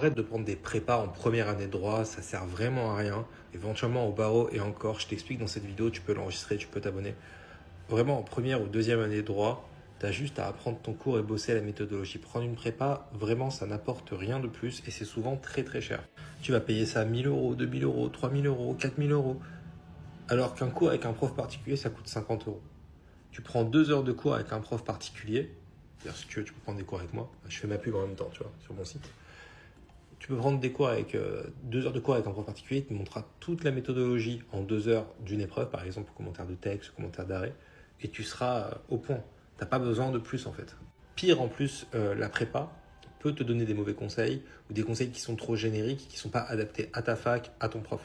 Arrête de prendre des prépas en première année de droit, ça sert vraiment à rien. Éventuellement au barreau et encore, je t'explique dans cette vidéo, tu peux l'enregistrer, tu peux t'abonner. Vraiment en première ou deuxième année de droit, tu as juste à apprendre ton cours et bosser à la méthodologie. Prendre une prépa, vraiment, ça n'apporte rien de plus et c'est souvent très très cher. Tu vas payer ça 1000 euros, 2000 euros, 3000 euros, 4000 euros. Alors qu'un cours avec un prof particulier, ça coûte 50 euros. Tu prends 2 heures de cours avec un prof particulier. D'ailleurs, si tu veux, tu peux prendre des cours avec moi. Je fais ma pub en même temps, tu vois, sur mon site. Tu peux prendre des cours avec 2 heures de cours avec un prof particulier. Il te montrera toute la méthodologie en 2 heures d'une épreuve, par exemple, commentaire de texte, commentaire d'arrêt. Et tu seras au point. Tu n'as pas besoin de plus, en fait. Pire, en plus, la prépa peut te donner des mauvais conseils ou des conseils qui sont trop génériques, qui ne sont pas adaptés à ta fac, à ton prof.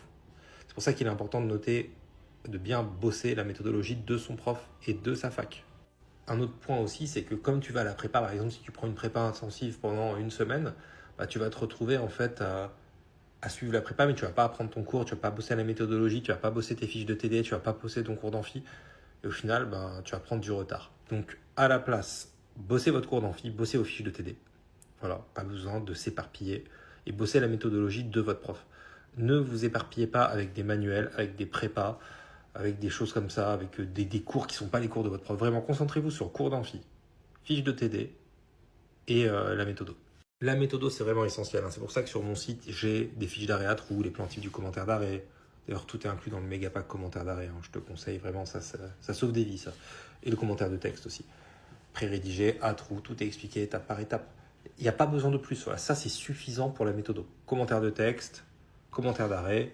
C'est pour ça qu'il est important de noter, de bien bosser la méthodologie de son prof et de sa fac. Un autre point aussi, c'est que comme tu vas à la prépa, par exemple, si tu prends une prépa intensive pendant une semaine, bah, tu vas te retrouver en fait à suivre la prépa, mais tu vas pas apprendre ton cours, tu vas pas bosser la méthodologie, tu vas pas bosser tes fiches de TD, tu vas pas bosser ton cours d'amphi, et au final, bah, tu vas prendre du retard. Donc, à la place, bossez votre cours d'amphi, bossez vos fiches de TD. Voilà, pas besoin de s'éparpiller et bossez la méthodologie de votre prof. Ne vous éparpillez pas avec des manuels, avec des prépas, avec des choses comme ça, avec des cours qui ne sont pas les cours de votre prof. Vraiment, concentrez-vous sur cours d'amphi, fiches de TD et la méthodo. La méthodo, c'est vraiment essentiel. C'est pour ça que sur mon site, j'ai des fiches d'arrêt à trous, les plans types du commentaire d'arrêt. D'ailleurs, tout est inclus dans le méga pack commentaire d'arrêt. Je te conseille vraiment, ça sauve des vies, ça. Et le commentaire de texte aussi. Pré-rédigé, à trous, tout est expliqué étape par étape. Il n'y a pas besoin de plus. Voilà, ça, c'est suffisant pour la méthodo. Commentaire de texte, commentaire d'arrêt.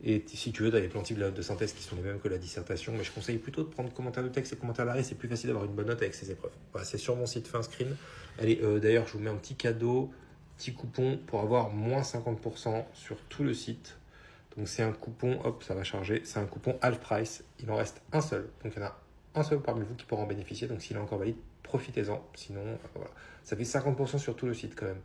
Et si tu veux, tu as les plans types de synthèse qui sont les mêmes que la dissertation, mais je conseille plutôt de prendre commentaire de texte et commentaire d'arrêt, c'est plus facile d'avoir une bonne note avec ces épreuves. Voilà, c'est sur mon site fin screen. Allez, d'ailleurs, je vous mets un petit cadeau, petit coupon pour avoir moins 50% sur tout le site. Donc c'est un coupon, hop, ça va charger, c'est un coupon half price, il en reste un seul. Donc il y en a un seul parmi vous qui pourra en bénéficier, donc s'il est encore valide, profitez-en. Sinon, voilà, ça fait 50% sur tout le site quand même.